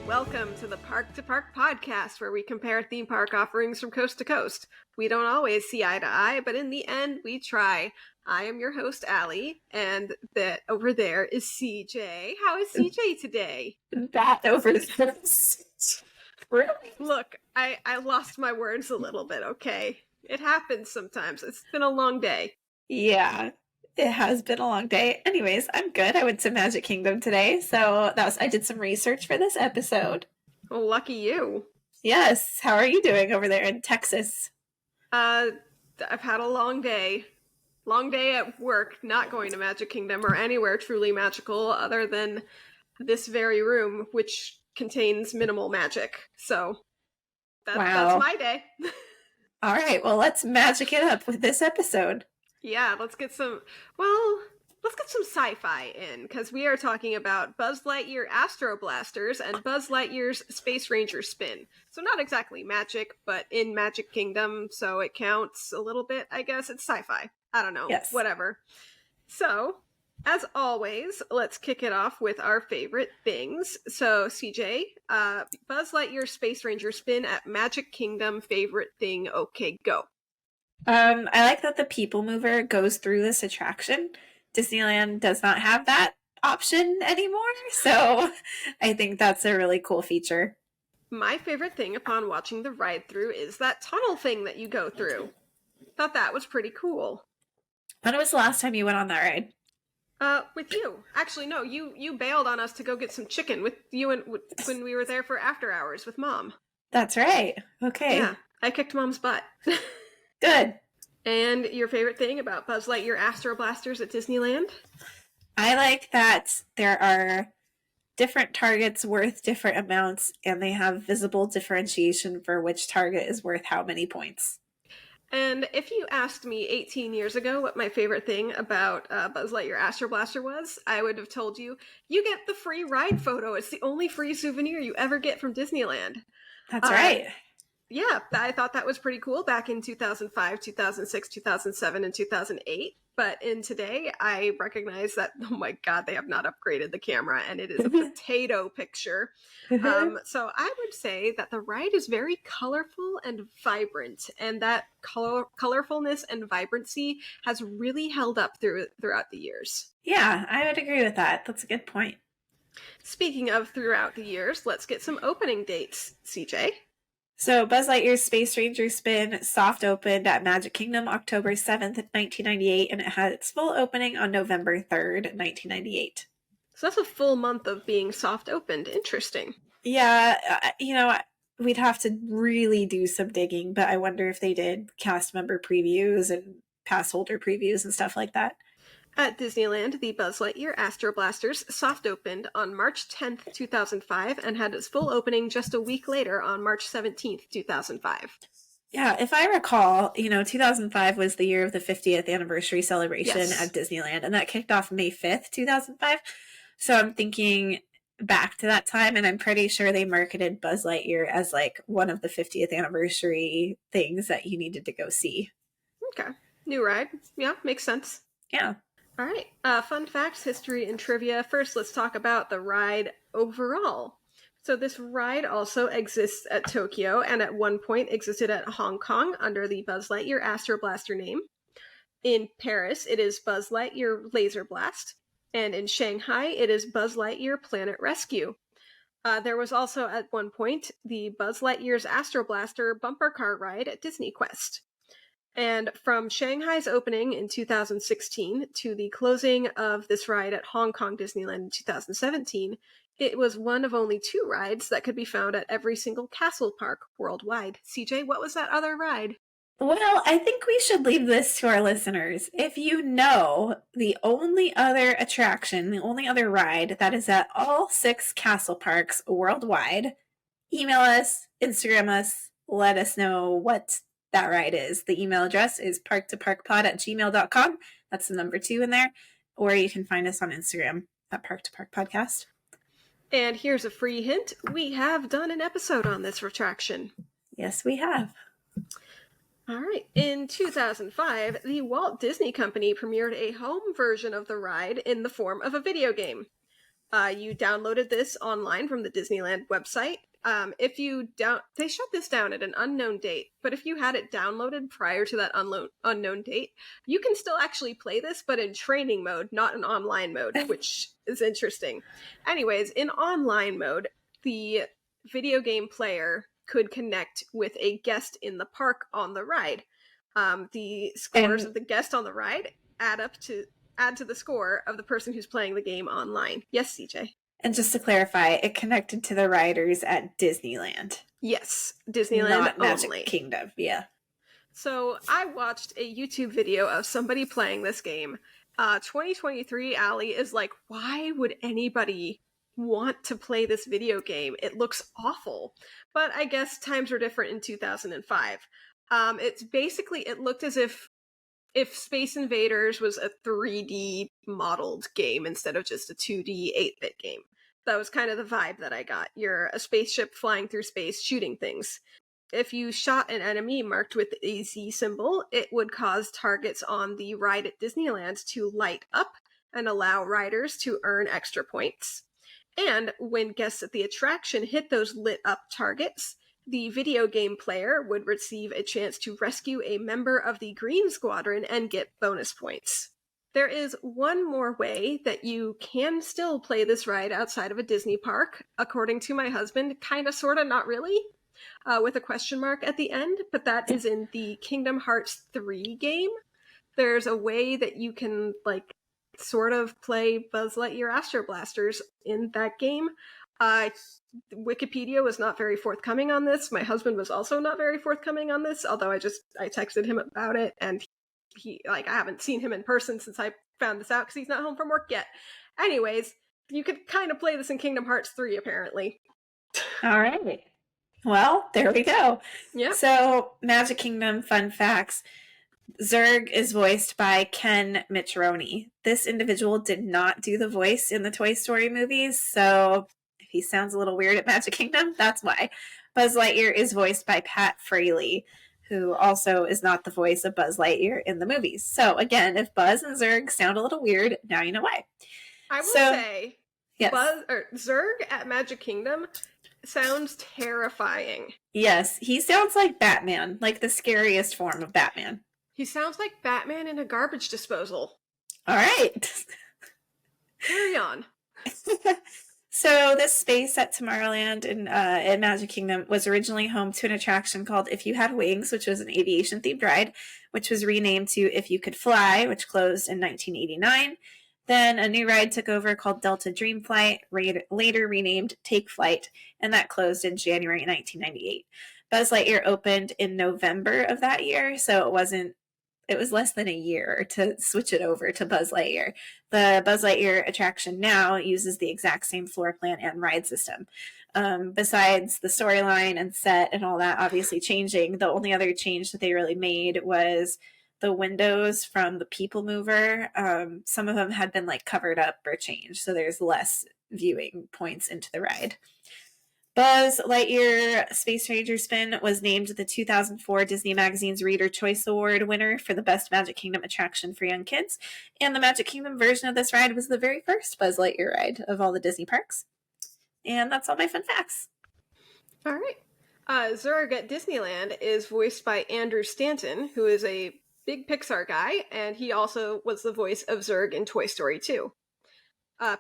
Welcome to the Park2Park podcast, where we compare theme park offerings from coast to coast. We don't always see eye to eye, but in the end, we try. I am your host, Alli, and that over there is CJ. How is CJ today? That over there. Really? Look, I lost my words a little bit, okay? It happens sometimes. It's been a long day. Yeah, it has been a long day. Anyways, I'm good. I went to Magic Kingdom today, so I did some research for this episode. Well, lucky you. Yes. How are you doing over there in Texas? I've had a long day. Long day at work, not going to Magic Kingdom or anywhere truly magical other than this very room, which contains minimal magic. So that's my day. All right, well, let's magic it up with this episode. Yeah, let's get some sci-fi in, because we are talking about Buzz Lightyear Astro Blasters and Buzz Lightyear's Space Ranger Spin. So not exactly magic, but in Magic Kingdom, so it counts a little bit, I guess. It's sci-fi. I don't know. Yes. Whatever. So, as always, let's kick it off with our favorite things. So, CJ, Buzz Lightyear Space Ranger Spin at Magic Kingdom, favorite thing, okay, go. I like that the People Mover goes through this attraction. Disneyland does not have that option anymore, so I think that's a really cool feature. My favorite thing upon watching the ride through is that tunnel thing that you go through. Thought that was pretty cool. When was the last time you went on that ride? With you. Actually, no, you bailed on us to go get some chicken with you and when we were there for after hours with Mom. That's right. Okay. Yeah, I kicked Mom's butt. Good. And your favorite thing about Buzz Lightyear Astro Blasters at Disneyland? I like that there are different targets worth different amounts, and they have visible differentiation for which target is worth how many points. And if you asked me 18 years ago what my favorite thing about Buzz Lightyear Astro Blaster was, I would have told you, you get the free ride photo. It's the only free souvenir you ever get from Disneyland. That's right. Yeah, I thought that was pretty cool back in 2005, 2006, 2007, and 2008. But in today, I recognize that, oh my God, they have not upgraded the camera, and it is a potato picture. So I would say that the ride is very colorful and vibrant, and that colorfulness and vibrancy has really held up throughout the years. Yeah, I would agree with that. That's a good point. Speaking of throughout the years, let's get some opening dates, CJ. So Buzz Lightyear's Space Ranger Spin soft opened at Magic Kingdom October 7th, 1998, and it had its full opening on November 3rd, 1998. So that's a full month of being soft opened. Interesting. Yeah, we'd have to really do some digging, but I wonder if they did cast member previews and pass holder previews and stuff like that. At Disneyland, the Buzz Lightyear Astro Blasters soft opened on March 10th, 2005, and had its full opening just a week later on March 17th, 2005. Yeah, if I recall, 2005 was the year of the 50th anniversary celebration at Disneyland, and that kicked off May 5th, 2005. So I'm thinking back to that time, and I'm pretty sure they marketed Buzz Lightyear as like one of the 50th anniversary things that you needed to go see. Okay. New ride. Yeah, makes sense. Yeah. All right, fun facts, history, and trivia. First, let's talk about the ride overall. So this ride also exists at Tokyo, and at one point existed at Hong Kong under the Buzz Lightyear Astro Blaster name. In Paris, it is Buzz Lightyear Laser Blast, and in Shanghai, it is Buzz Lightyear Planet Rescue. There was also, at one point, the Buzz Lightyear's Astro Blaster bumper car ride at Disney Quest. And from Shanghai's opening in 2016 to the closing of this ride at Hong Kong Disneyland in 2017, it was one of only 2 rides that could be found at every single castle park worldwide. CJ, what was that other ride? Well, I think we should leave this to our listeners. If you know the only other attraction, the only other ride that is at all 6 castle parks worldwide, email us, Instagram us, let us know what that ride is. The email address is park2parkpod@gmail.com. That's the number 2 in there. Or you can find us on Instagram at Park2Park Podcast. And here's a free hint. We have done an episode on this attraction. Yes, we have. All right. In 2005, the Walt Disney Company premiered a home version of the ride in the form of a video game. You downloaded this online from the Disneyland website. They shut this down at an unknown date, but if you had it downloaded prior to that unknown date, you can still actually play this, but in training mode, not in online mode, which is interesting. Anyways, in online mode, the video game player could connect with a guest in the park on the ride. The scores of the guest on the ride add to the score of the person who's playing the game online. Yes, CJ. And just to clarify, it connected to the riders at Disneyland. Yes, Disneyland not Magic only. Kingdom, yeah. So I watched a YouTube video of somebody playing this game. 2023 Alli is like, why would anybody want to play this video game? It looks awful. But I guess times were different in 2005. It looked as if Space Invaders was a 3D modeled game instead of just a 2D 8-bit game. That was kind of the vibe that I got. You're a spaceship flying through space shooting things. If you shot an enemy marked with a Z symbol, it would cause targets on the ride at Disneyland to light up and allow riders to earn extra points. And when guests at the attraction hit those lit up targets, the video game player would receive a chance to rescue a member of the Green Squadron and get bonus points. There is one more way that you can still play this ride outside of a Disney park, according to my husband, kinda, sorta, not really, with a question mark at the end, but that is in the Kingdom Hearts 3 game. There's a way that you can, sort of play Buzz Lightyear Astro Blasters in that game. Wikipedia was not very forthcoming on this. My husband was also not very forthcoming on this, although I texted him about it, and I haven't seen him in person since I found this out because he's not home from work yet. Anyways, you could kind of play this in Kingdom Hearts 3, apparently. All right. Well, there we go. Yeah. So, Magic Kingdom fun facts. Zurg is voiced by Ken Mitroni. This individual did not do the voice in the Toy Story movies, so if he sounds a little weird at Magic Kingdom, that's why. Buzz Lightyear is voiced by Pat Fraley, who also is not the voice of Buzz Lightyear in the movies. So again, if Buzz and Zurg sound a little weird, now you know why. I will say, yes. Zurg at Magic Kingdom sounds terrifying. Yes, he sounds like Batman, like the scariest form of Batman. He sounds like Batman in a garbage disposal. All right. Carry on. So this space at Tomorrowland in Magic Kingdom was originally home to an attraction called If You Had Wings, which was an aviation-themed ride, which was renamed to If You Could Fly, which closed in 1989. Then a new ride took over called Delta Dream Flight, later renamed Take Flight, and that closed in January 1998. Buzz Lightyear opened in November of that year, so it was less than a year to switch it over to Buzz Lightyear. The Buzz Lightyear attraction now uses the exact same floor plan and ride system. Besides the storyline and set and all that obviously changing, the only other change that they really made was the windows from the People Mover. Some of them had been covered up or changed, so there's less viewing points into the ride. Buzz Lightyear Space Ranger Spin was named the 2004 Disney Magazine's Reader Choice Award winner for the best Magic Kingdom attraction for young kids. And the Magic Kingdom version of this ride was the very first Buzz Lightyear ride of all the Disney parks. And that's all my fun facts. All right. Zurg at Disneyland is voiced by Andrew Stanton, who is a big Pixar guy, and he also was the voice of Zurg in Toy Story 2.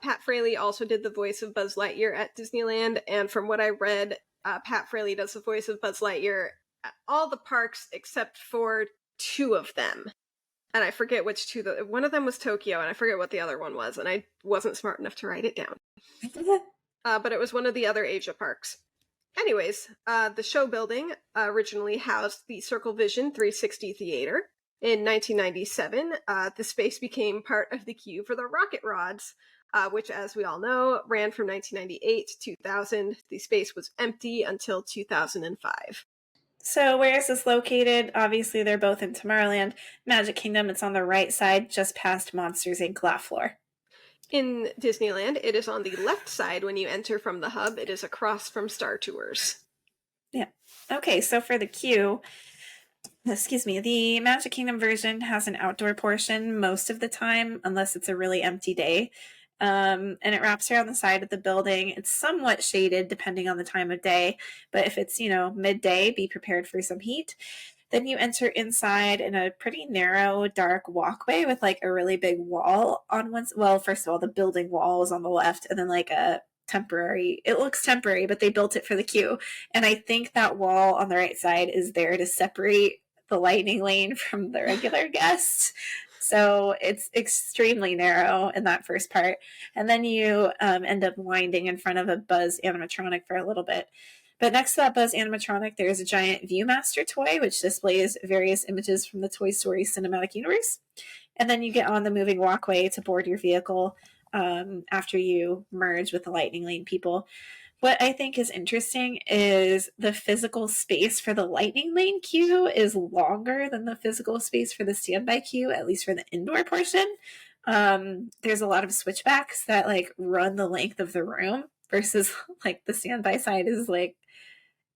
Pat Fraley also did the voice of Buzz Lightyear at Disneyland, and from what I read, Pat Fraley does the voice of Buzz Lightyear at all the parks except for 2 of them. And I forget which 2. One of them was Tokyo, and I forget what the other one was, and I wasn't smart enough to write it down. But it was one of the other Asia parks. Anyways, the show building originally housed the Circle Vision 360 Theater. In 1997, the space became part of the queue for the Rocket Rods, which, as we all know, ran from 1998 to 2000. The space was empty until 2005. So where is this located? Obviously, they're both in Tomorrowland. Magic Kingdom, it's on the right side, just past Monsters, Inc. Laugh Floor. In Disneyland, it is on the left side when you enter from the hub. It is across from Star Tours. Yeah. Okay, so for the queue, the Magic Kingdom version has an outdoor portion most of the time, unless it's a really empty day. And it wraps around the side of the building. It's somewhat shaded depending on the time of day, but if it's, midday, be prepared for some heat. Then you enter inside in a pretty narrow, dark walkway with like a really big wall on one. Well, first of all, the building wall is on the left, and then like a temporary, it looks temporary, but they built it for the queue. And I think that wall on the right side is there to separate the lightning lane from the regular guests. So it's extremely narrow in that first part. And then you end up winding in front of a Buzz animatronic for a little bit. But next to that Buzz animatronic, there's a giant Viewmaster toy, which displays various images from the Toy Story cinematic universe. And then you get on the moving walkway to board your vehicle after you merge with the Lightning Lane people. What I think is interesting is the physical space for the Lightning Lane queue is longer than the physical space for the standby queue, at least for the indoor portion. There's a lot of switchbacks that like run the length of the room versus like the standby side is like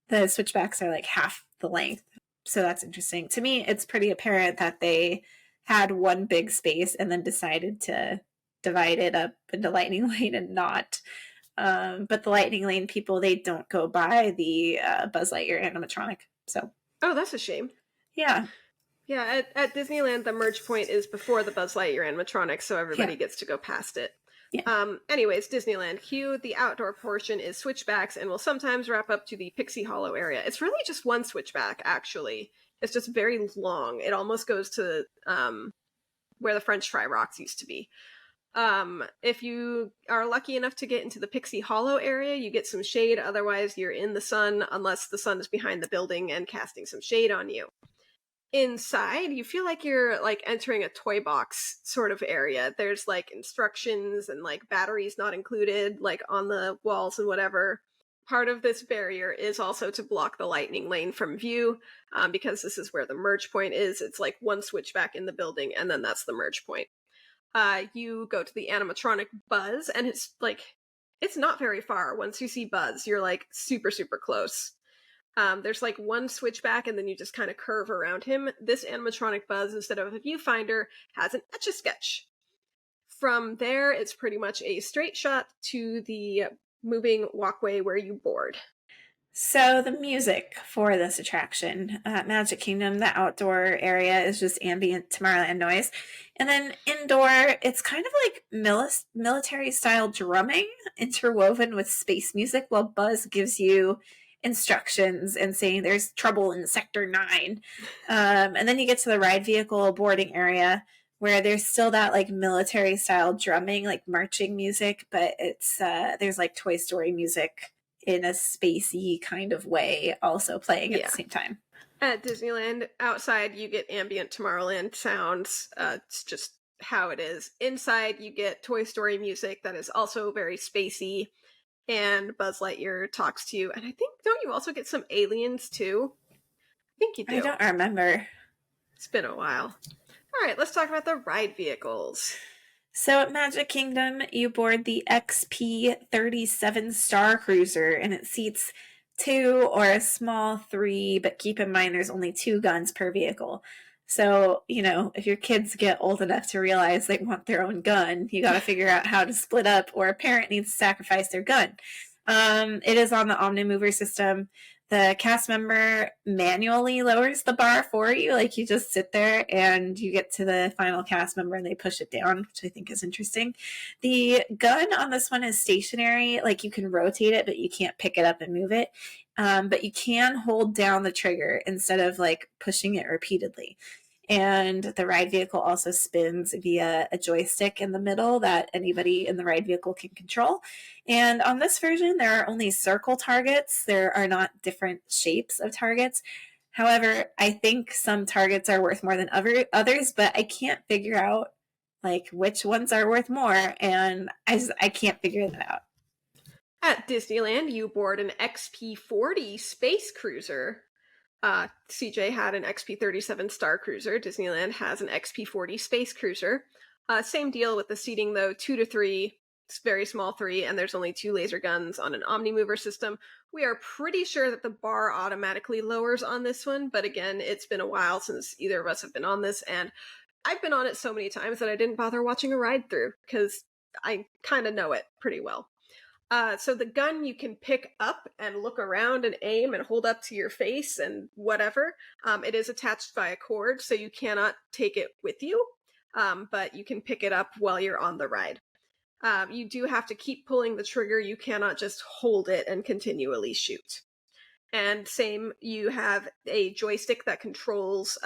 the switchbacks are like half the length. So that's interesting. To me, it's pretty apparent that they had one big space and then decided to divide it up into Lightning Lane and not. But the Lightning Lane people, they don't go by the Buzz Lightyear animatronic. So. Oh, that's a shame. Yeah. Yeah, at Disneyland, the merge point is before the Buzz Lightyear animatronic, so everybody gets to go past it. Yeah. Anyways, Disneyland queue, the outdoor portion is switchbacks and will sometimes wrap up to the Pixie Hollow area. It's really just one switchback, actually. It's just very long. It almost goes to where the French Fry Rocks used to be. If you are lucky enough to get into the Pixie Hollow area, you get some shade. Otherwise, you're in the sun, unless the sun is behind the building and casting some shade on you. Inside, you feel like you're like entering a toy box sort of area. There's like instructions and like batteries not included, like on the walls and whatever. Part of this barrier is also to block the Lightning Lane from view, because this is where the merge point is. It's like one switchback in the building, and then that's the merge point. You go to the animatronic Buzz, and it's like, it's not very far. Once you see Buzz, you're like super, super close. There's like one switchback, and then you just kind of curve around him. This animatronic Buzz, instead of a viewfinder, has an Etch-a-Sketch. From there, it's pretty much a straight shot to the moving walkway where you board. So the music for this attraction at Magic Kingdom, the outdoor area is just ambient Tomorrowland noise. And then indoor, it's kind of like military-style drumming interwoven with space music while Buzz gives you instructions and saying there's trouble in Sector 9. And then you get to the ride vehicle boarding area where there's still that like military-style drumming, like marching music, but it's there's like Toy Story music in a spacey kind of way also playing at the same time. At Disneyland, outside you get ambient Tomorrowland sounds. It's just how it is. Inside you get Toy Story music that is also very spacey, and Buzz Lightyear talks to you. And I think, don't you also get some aliens too? I think you do. I don't remember. It's been a while. All right, let's talk about the ride vehicles. So at Magic Kingdom, you board the XP-37 Star Cruiser, and it seats 2 or a small 3, but keep in mind there's only 2 guns per vehicle. So, if your kids get old enough to realize they want their own gun, you got to figure out how to split up, or a parent needs to sacrifice their gun. It is on the Omnimover system. The cast member manually lowers the bar for you. Like, you just sit there and you get to the final cast member and they push it down, which I think is interesting. The gun on this one is stationary. Like, you can rotate it, but you can't pick it up and move it. But you can hold down the trigger instead of like pushing it repeatedly. And the ride vehicle also spins via a joystick in the middle that anybody in the ride vehicle can control. And on this version, there are only circle targets. There are not different shapes of targets. However, I think some targets are worth more than others, but I can't figure out like which ones are worth more. And I can't figure that out. At Disneyland, you board an XP-40 Space Cruiser. CJ had an XP-37 Star Cruiser. Disneyland has an XP-40 Space Cruiser. Same deal with the seating, though, 2 to 3. It's very small 3, and there's only 2 laser guns on an Omnimover system. We are pretty sure that the bar automatically lowers on this one, but again, it's been a while since either of us have been on this, and I've been on it so many times that I didn't bother watching a ride through, because I kind of know it pretty well. So the gun you can pick up and look around and aim and hold up to your face and whatever. It is attached by a cord, so you cannot take it with you, but you can pick it up while you're on the ride. You do have to keep pulling the trigger. You cannot just hold it and continually shoot. And same, you have a joystick that controls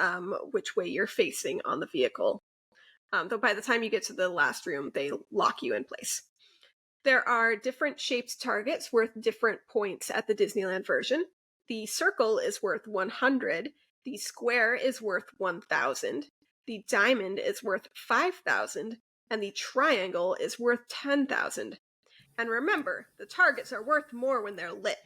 which way you're facing on the vehicle. Though by the time you get to the last room, they lock you in place. There are different shaped targets worth different points at the Disneyland version. The circle is worth 100, the square is worth 1,000, the diamond is worth 5,000, and the triangle is worth 10,000. And remember, the targets are worth more when they're lit.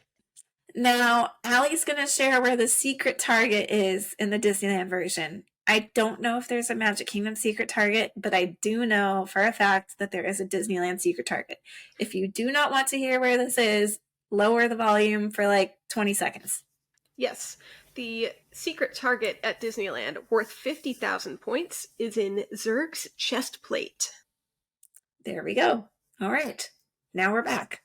Now, Alli's going to share where the secret target is in the Disneyland version. I don't know if there's a Magic Kingdom secret target, but I do know for a fact that there is a Disneyland secret target. If you do not want to hear where this is, lower the volume for like 20 seconds. Yes, the secret target at Disneyland, worth 50,000 points, is in Zurg's chest plate. There we go. All right. Now we're back.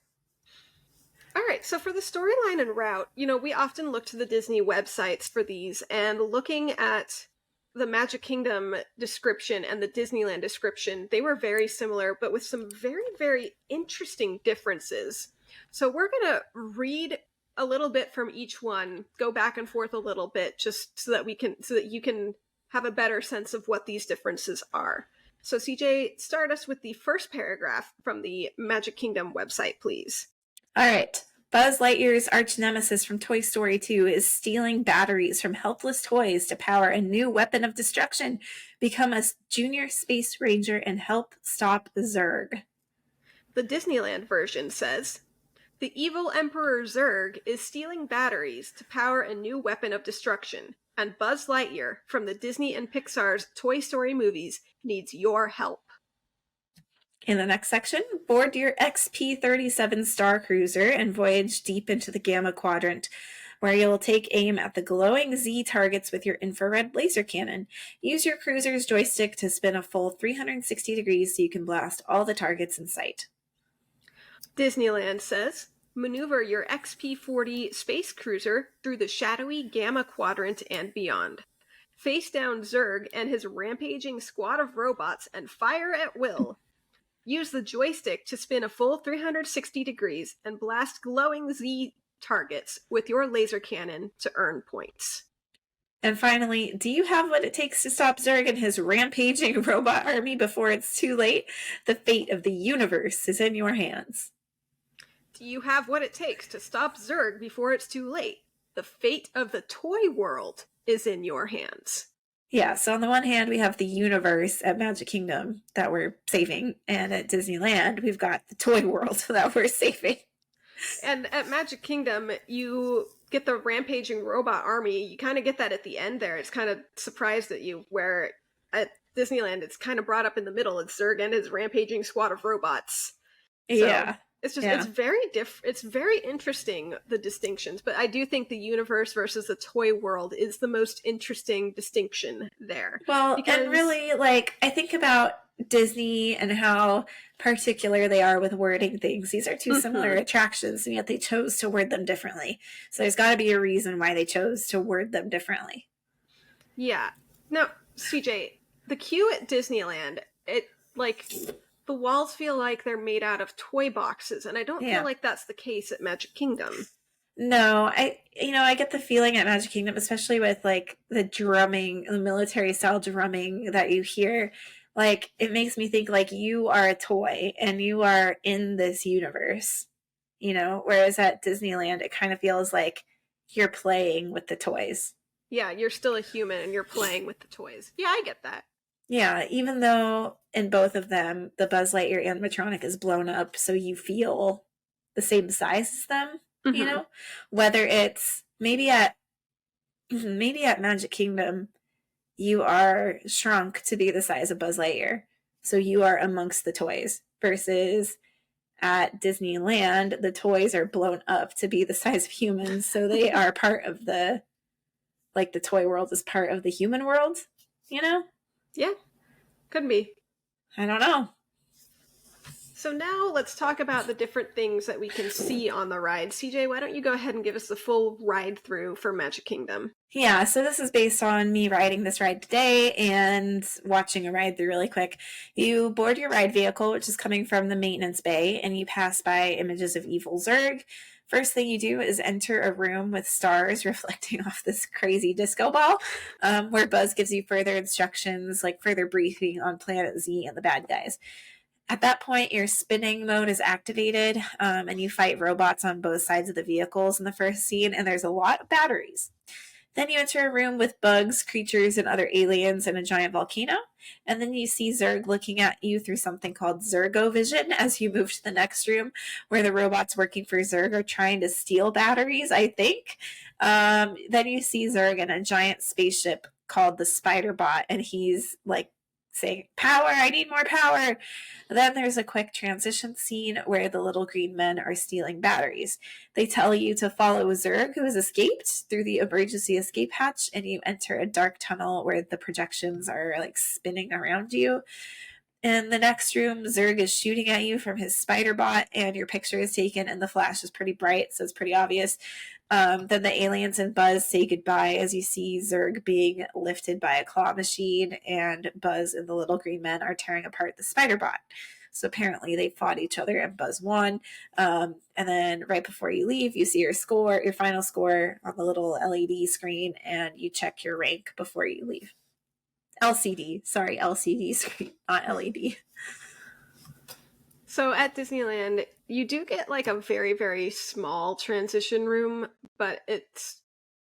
All right, so for the storyline and route, we often look to the Disney websites for these, and looking at the Magic Kingdom description and the Disneyland description, they were very similar, but with some very, very interesting differences. So we're going to read a little bit from each one, go back and forth a little bit, just so that you can have a better sense of what these differences are. So CJ, start us with the first paragraph from the Magic Kingdom website, please. All right. Buzz Lightyear's arch nemesis from Toy Story 2 is stealing batteries from helpless toys to power a new weapon of destruction. Become a junior space ranger and help stop Zurg. The Disneyland version says, the evil Emperor Zurg is stealing batteries to power a new weapon of destruction, and Buzz Lightyear from the Disney and Pixar's Toy Story movies needs your help. In the next section, board your XP-37 Star Cruiser and voyage deep into the Gamma Quadrant, where you'll take aim at the glowing Z targets with your infrared laser cannon. Use your cruiser's joystick to spin a full 360 degrees so you can blast all the targets in sight. Disneyland says, maneuver your XP-40 Space Cruiser through the shadowy Gamma Quadrant and beyond. Face down Zurg and his rampaging squad of robots and fire at will. Use the joystick to spin a full 360 degrees and blast glowing Z targets with your laser cannon to earn points. And finally, do you have what it takes to stop Zurg and his rampaging robot army before it's too late? The fate of the universe is in your hands. Do you have what it takes to stop Zurg before it's too late? The fate of the toy world is in your hands. Yeah, so on the one hand, we have the universe at Magic Kingdom that we're saving, and at Disneyland, we've got the toy world that we're saving. And at Magic Kingdom, you get the rampaging robot army. You kind of get that at the end there. It's kind of surprised at you, where at Disneyland, it's kind of brought up in the middle. It's Zurg and his rampaging squad of robots. So yeah. It's just, It's very it's very interesting, the distinctions, but I do think the universe versus the toy world is the most interesting distinction there. Well, and really, I think about Disney and how particular they are with wording things. These are two similar attractions, and yet they chose to word them differently. So there's got to be a reason why they chose to word them differently. Yeah. Now, CJ, the queue at Disneyland, the walls feel like they're made out of toy boxes, and I don't feel like that's the case at Magic Kingdom. No, I get the feeling at Magic Kingdom, especially with the drumming, the military style drumming that you hear, it makes me think you are a toy and you are in this universe, whereas at Disneyland, it kind of feels like you're playing with the toys. Yeah, you're still a human and you're playing with the toys. Yeah, I get that. Yeah, even though in both of them, the Buzz Lightyear animatronic is blown up, so you feel the same size as them, whether it's maybe at Magic Kingdom, you are shrunk to be the size of Buzz Lightyear, so you are amongst the toys, versus at Disneyland, the toys are blown up to be the size of humans, so they are part of the toy world is part of the human world, Yeah, could be. I don't know. So now let's talk about the different things that we can see on the ride. CJ, why don't you go ahead and give us the full ride through for Magic Kingdom? Yeah, so this is based on me riding this ride today and watching a ride through really quick. You board your ride vehicle, which is coming from the maintenance bay, and you pass by images of evil Zurg. First thing you do is enter a room with stars reflecting off this crazy disco ball, where Buzz gives you further instructions, like further briefing on Planet Z and the bad guys. At that point, your spinning mode is activated, and you fight robots on both sides of the vehicles in the first scene, and there's a lot of batteries. Then you enter a room with bugs, creatures, and other aliens and a giant volcano. And then you see Zurg looking at you through something called Zurgo-vision as you move to the next room, where the robots working for Zurg are trying to steal batteries, I think. Then you see Zurg in a giant spaceship called the Spider Bot, and he's like saying, "Power, I need more power." Then there's a quick transition scene where the little green men are stealing batteries. They tell you to follow Zurg, who has escaped, through the emergency escape hatch, and you enter a dark tunnel where the projections are like spinning around you. In the next room, Zurg is shooting at you from his spider bot, and your picture is taken, and the flash is pretty bright, so it's pretty obvious. Then the aliens and Buzz say goodbye as you see Zurg being lifted by a claw machine, and Buzz and the little green men are tearing apart the spider bot. So apparently they fought each other and Buzz won. And then right before you leave, you see your score, your final score on the little LED screen, and you check your rank before you leave. LCD screen, not LED. So at Disneyland, you do get like a very, very small transition room, but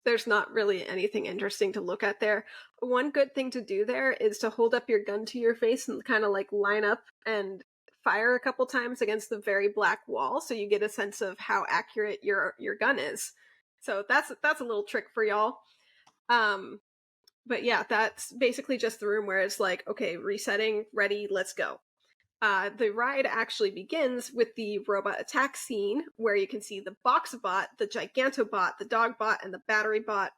there's not really anything interesting to look at there. One good thing to do there is to hold up your gun to your face and kind of like line up and fire a couple times against the very black wall, so you get a sense of how accurate your gun is. So that's a little trick for y'all. But yeah, that's basically just the room where it's like, okay, resetting, ready, let's go. The ride actually begins with the robot attack scene, where you can see the Boxbot, the Gigantobot, the Dogbot, and the Battery Bot,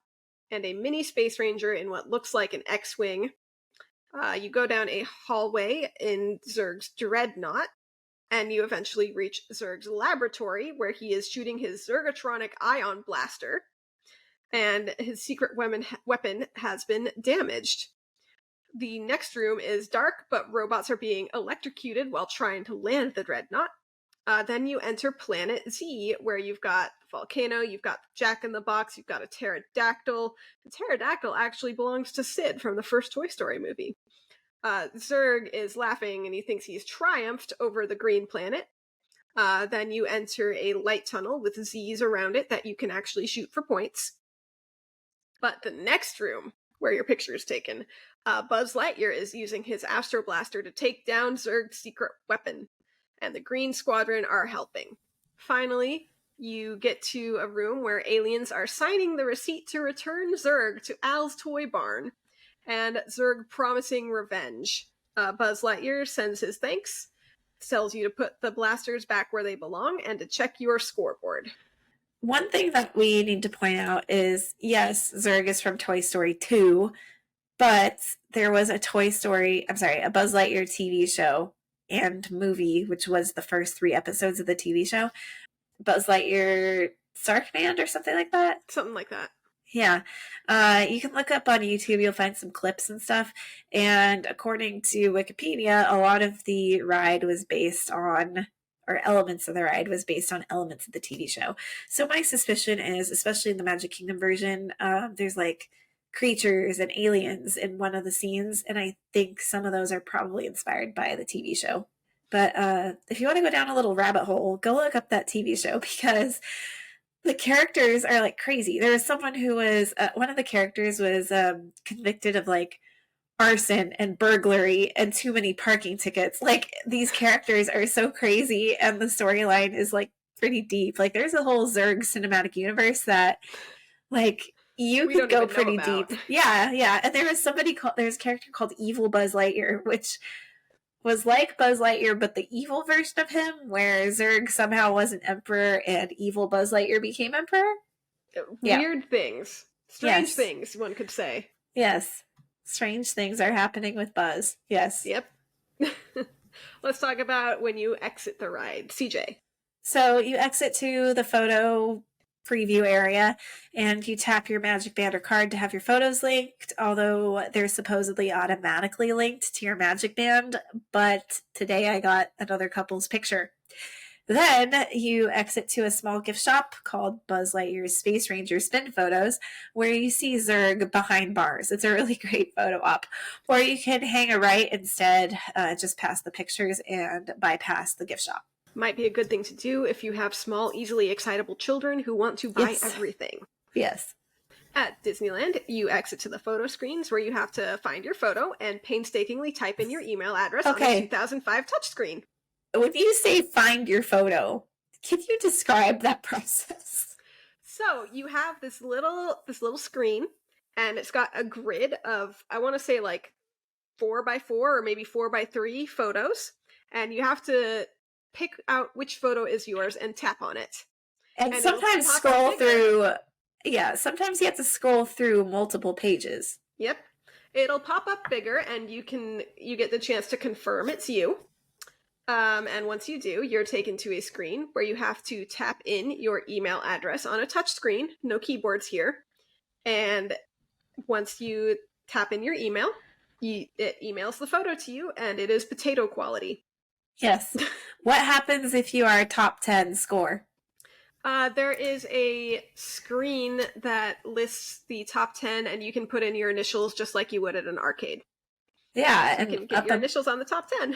and a mini Space Ranger in what looks like an X-Wing. You go down a hallway in Zurg's Dreadnought, and you eventually reach Zurg's laboratory, where he is shooting his Zurgatronic Ion Blaster, and his secret weapon has been damaged. The next room is dark, but robots are being electrocuted while trying to land the Dreadnought. Then you enter Planet Z, where you've got the volcano, you've got Jack in the Box, you've got a pterodactyl. The pterodactyl actually belongs to Sid from the first Toy Story movie. Zurg is laughing and he thinks he's triumphed over the green planet. Then you enter a light tunnel with Z's around it that you can actually shoot for points. But the next room, where your picture is taken, Buzz Lightyear is using his Astro Blaster to take down Zurg's secret weapon, and the Green Squadron are helping. Finally, you get to a room where aliens are signing the receipt to return Zurg to Al's Toy Barn, and Zurg promising revenge. Buzz Lightyear sends his thanks, tells you to put the blasters back where they belong, and to check your scoreboard. One thing that we need to point out is, yes, Zurg is from Toy Story 2, but there was a Buzz Lightyear TV show and movie, which was the first 3 episodes of the TV show. Buzz Lightyear Star Command or something like that? Something like that. Yeah. You can look up on YouTube, you'll find some clips and stuff. And according to Wikipedia, a lot of the ride was based on, or elements of the ride was based on elements of the TV show. So my suspicion is, especially in the Magic Kingdom version, there's like creatures and aliens in one of the scenes, and I think some of those are probably inspired by the TV show. But if you want to go down a little rabbit hole, go look up that TV show, because the characters are like crazy. There was someone who was, one of the characters was convicted of like arson and burglary and too many parking tickets. Like, these characters are so crazy, and the storyline is like pretty deep. Like, there's a whole Zurg cinematic universe that like you could go pretty deep. Yeah. And there's a character called Evil Buzz Lightyear, which was like Buzz Lightyear, but the evil version of him, where Zurg somehow was an emperor and evil Buzz Lightyear became emperor. Weird things. Strange things, one could say. Yes. Strange things are happening with Buzz. Yes. Yep. Let's talk about when you exit the ride. CJ. So you exit to the photo preview area and you tap your magic band or card to have your photos linked, although they're supposedly automatically linked to your magic band. But today I got another couple's picture. Then you exit to a small gift shop called Buzz Lightyear Space Ranger Spin photos, where you see Zurg behind bars. It's a really great photo op. Or you can hang a right instead, just past the pictures and bypass the gift shop. Might be a good thing to do if you have small, easily excitable children who want to buy everything. Yes. At Disneyland, you exit to the photo screens where you have to find your photo and painstakingly type in your email address on the 2005 touchscreen. When you say find your photo, can you describe that process? So you have this little screen, and it's got a grid of, I want to say like 4x4 or maybe 4x3 photos, and you have to pick out which photo is yours and tap on it. And sometimes scroll through, sometimes you have to scroll through multiple pages. Yep. It'll pop up bigger, and you get the chance to confirm it's you. And once you do, you're taken to a screen where you have to tap in your email address on a touch screen. No keyboards here. And once you tap in your email, it emails the photo to you, and it is potato quality. Yes. What happens if you are top 10 score? There is a screen that lists the top 10, and you can put in your initials just like you would at an arcade. Yeah. So you can get your initials on the top 10.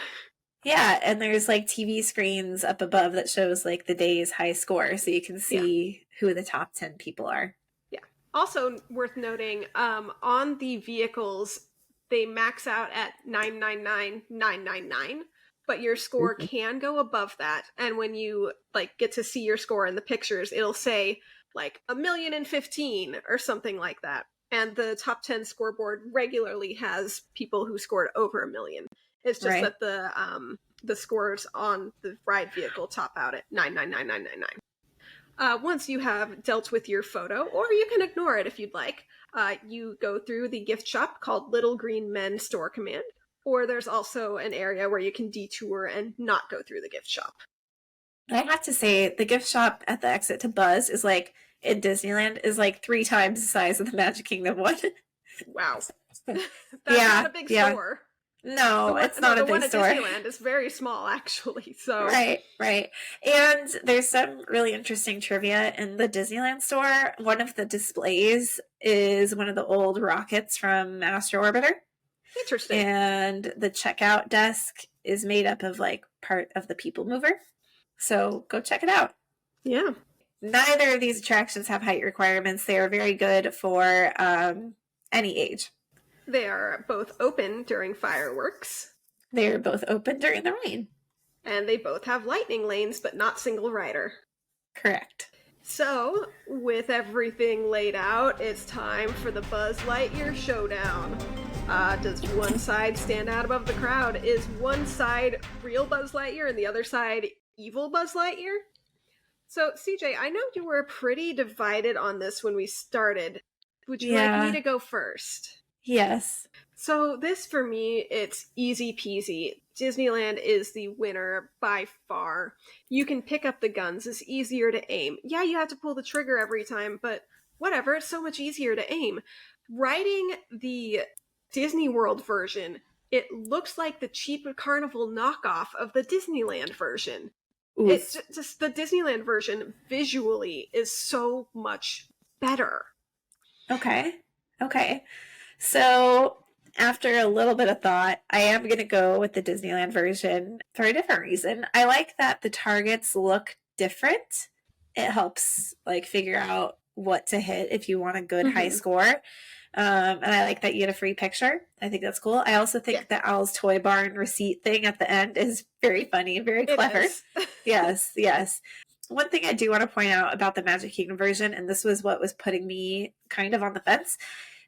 Yeah, and there's like TV screens up above that shows like the day's high score, so you can see who the top 10 people are. Yeah. Also worth noting, on the vehicles, they max out at 999,999, but your score can go above that. And when you like get to see your score in the pictures, it'll say like 1,015,000 or something like that. And the top 10 scoreboard regularly has people who scored over 1 million. It's just that the scores on the ride vehicle top out at 999,999. Once you have dealt with your photo, or you can ignore it if you'd like, you go through the gift shop called Little Green Men Store Command, or there's also an area where you can detour and not go through the gift shop. I have to say, the gift shop at the exit to Buzz is like, in Disneyland, is like 3 times the size of the Magic Kingdom one. Wow. That's not a big store. No, it's not a big store. The one at Disneyland is very small, actually. So Right. And there's some really interesting trivia in the Disneyland store. One of the displays is one of the old rockets from Astro Orbiter. Interesting. And the checkout desk is made up of like part of the People Mover. So go check it out. Yeah. Neither of these attractions have height requirements. They are very good for any age. They are both open during fireworks. They are both open during the rain. And they both have lightning lanes, but not single rider. Correct. So, with everything laid out, it's time for the Buzz Lightyear showdown. Does one side stand out above the crowd? Is one side real Buzz Lightyear and the other side evil Buzz Lightyear? So, CJ, I know you were pretty divided on this when we started. Would you like me to go first? Yes. So this, for me, it's easy peasy. Disneyland is the winner by far. You can pick up the guns. It's easier to aim. Yeah, you have to pull the trigger every time, but whatever. It's so much easier to aim. Riding the Disney World version, it looks like the cheap Carnival knockoff of the Disneyland version. Oof. It's just the Disneyland version visually is so much better. Okay. So, after a little bit of thought, I am going to go with the Disneyland version for a different reason. I like that the targets look different. It helps like figure out what to hit if you want a good high score. And I like that you get a free picture. I think that's cool. I also think the Owl's Toy Barn receipt thing at the end is very funny and very clever. Yes. One thing I do want to point out about the Magic Kingdom version, and this was what was putting me kind of on the fence,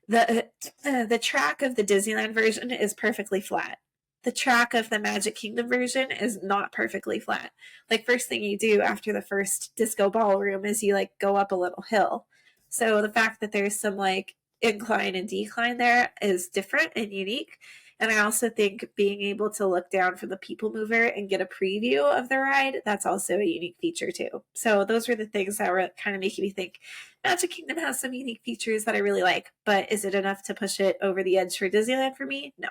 the track of the Disneyland version is perfectly flat. The track of the Magic Kingdom version is not perfectly flat. Like, first thing you do after the first disco ballroom is you like go up a little hill. So the fact that there's some like incline and decline there is different and unique. And I also think being able to look down from the people mover and get a preview of the ride, that's also a unique feature too. So those were the things that were kind of making me think Magic Kingdom has some unique features that I really like, but is it enough to push it over the edge for Disneyland for me? No.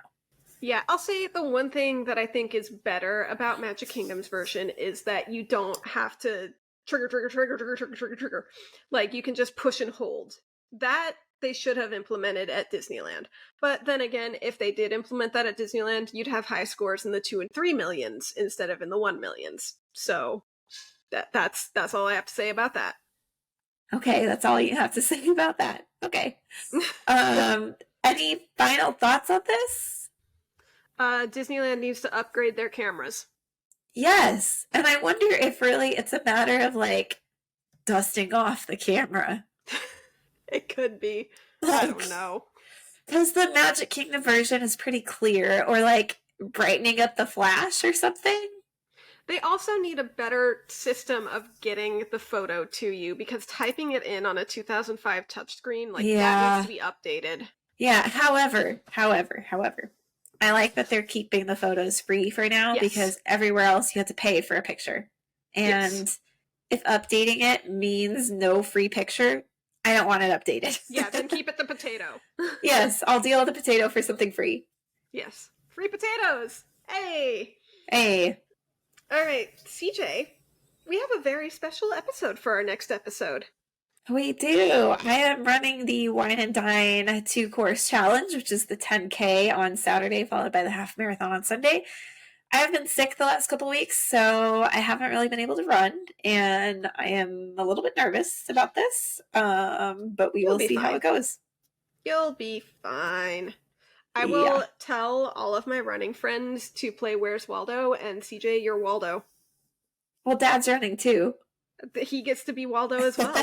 Yeah, I'll say the one thing that I think is better about Magic Kingdom's version is that you don't have to trigger. Like, you can just push and hold. That they should have implemented at Disneyland. But then again, if they did implement that at Disneyland, you'd have high scores in the 2 and 3 millions instead of in the 1 millions. So that's all I have to say about that. Okay, that's all you have to say about that. Okay. Any final thoughts on this? Disneyland needs to upgrade their cameras. Yes. And I wonder if really it's a matter of like dusting off the camera. It could be. I don't know. Because the Magic Kingdom version is pretty clear, or like brightening up the flash or something. They also need a better system of getting the photo to you, because typing it in on a 2005 touchscreen, that needs to be updated. Yeah, however, I like that they're keeping the photos free for now, because everywhere else you have to pay for a picture. And if updating it means no free picture, I don't want it updated. Yeah, then keep it the potato. Yes, I'll deal with the potato for something free. Yes. Free potatoes! Hey! Hey. All right, CJ, we have a very special episode for our next episode. We do. I am running the Wine and Dine 2-course challenge, which is the 10K on Saturday, followed by the half marathon on Sunday. I have been sick the last couple weeks, so I haven't really been able to run, and I am a little bit nervous about this, but we will see how it goes. You'll be fine. I will tell all of my running friends to play Where's Waldo, and CJ, you're Waldo. Well, Dad's running too. He gets to be Waldo as well.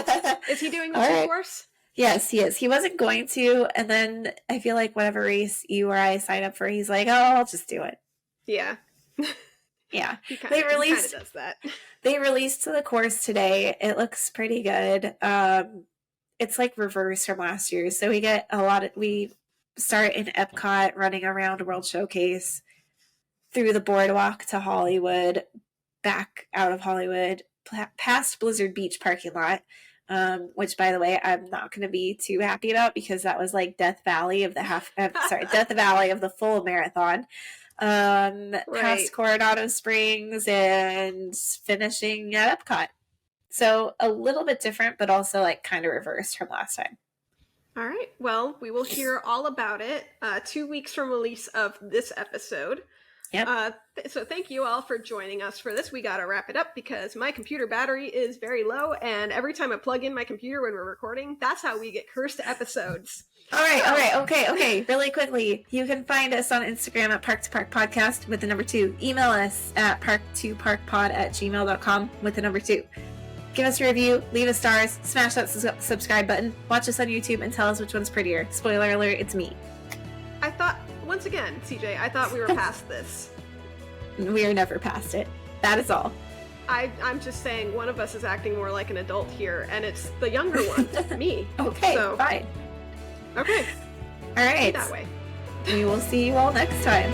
Is he doing the 2-course? Yes, he is. He wasn't going to, and then I feel like whatever race you or I sign up for, he's like, oh, I'll just do it. Yeah. Yeah. He kind of does that. They released the course today. It looks pretty good. It's like reverse from last year. So we start in Epcot, running around World Showcase, through the boardwalk to Hollywood, back out of Hollywood, past Blizzard Beach parking lot, which, by the way, I'm not going to be too happy about, because that was like Death Valley of the full marathon. Past Coronado Springs and finishing at Epcot. So a little bit different, but also like kind of reversed from last time. All right. Well, we will hear all about it 2 weeks from release of this episode. Yep. So thank you all for joining us for this. We got to wrap it up because my computer battery is very low, and every time I plug in my computer when we're recording, that's how we get cursed episodes. All right. Okay. Really quickly, you can find us on Instagram at Park2Park Podcast with the number 2. Email us at park2parkpod@gmail.com with the number 2. Give us a review, leave us stars, smash that subscribe button, watch us on YouTube, and tell us which one's prettier. Spoiler alert, it's me. Once again, CJ, I thought we were past this. We are never past it. That is all. I'm just saying one of us is acting more like an adult here, and it's the younger one, me. Okay, fine. Okay. All right. That way. We will see you all next time.